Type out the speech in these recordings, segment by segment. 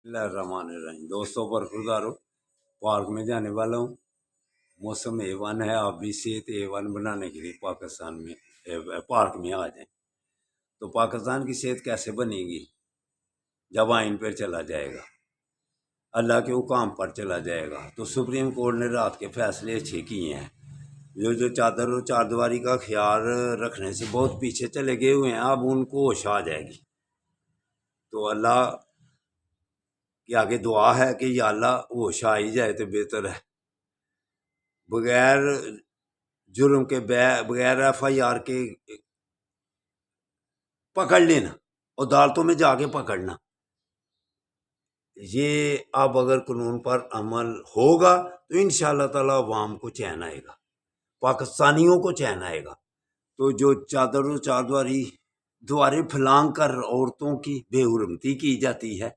اللہ الرحمن الرحیم دوستوں پر خدارو پارک میں جانے والا ہوں۔ موسم A1 ہے، آپ بھی صحت A1 بنانے کے لیے پاکستان میں پارک میں آ جائیں۔ تو پاکستان کی صحت کیسے بنے گی؟ جب آئین پر چلا جائے گا، اللہ کے حکام پر چلا جائے گا۔ تو سپریم کورٹ نے رات کے فیصلے اچھے کیے ہیں۔ جو چادر و چار دیواری کا خیال رکھنے سے بہت پیچھے چلے گئے ہوئے ہیں، اب ان کو ہوش آ جائے گی۔ تو اللہ کہ آگے دعا ہے کہ یا اللہ ہوش آ ہی جائے تو بہتر ہے۔ بغیر جرم کے بغیر FIR کے پکڑ لینا، عدالتوں میں جا کے پکڑنا، یہ اب اگر قانون پر عمل ہوگا تو انشاءاللہ تعالی عوام کو چین آئے گا، پاکستانیوں کو چین آئے گا۔ تو جو چادر و چار دیواری پھلانگ کر عورتوں کی بے حرمتی کی جاتی ہے،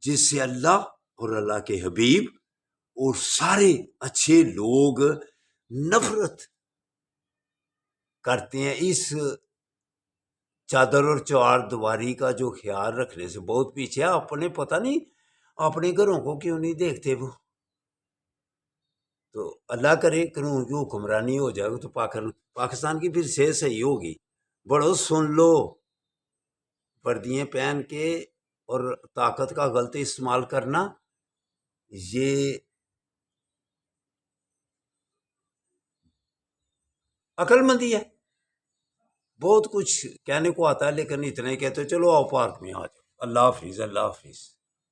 جس سے اللہ اور اللہ کے حبیب اور سارے اچھے لوگ نفرت کرتے ہیں، اس چادر اور چار دیواری کا جو خیال رکھنے سے بہت پیچھے ہے۔ اپنے پتہ نہیں اپنے گھروں کو کیوں نہیں دیکھتے وہ؟ تو اللہ کرے قانون کی حکمرانی ہو جائے گا تو پاکستان کی پھر صحت صحیح ہوگی۔ بڑو سن لو، وردیاں پہن کے اور طاقت کا غلط استعمال کرنا یہ عقل مندی ہے۔ بہت کچھ کہنے کو آتا ہے لیکن اتنا ہی کہتے چلو آؤ پارک میں آ جاؤ۔ اللہ حافظ، اللہ حافظ۔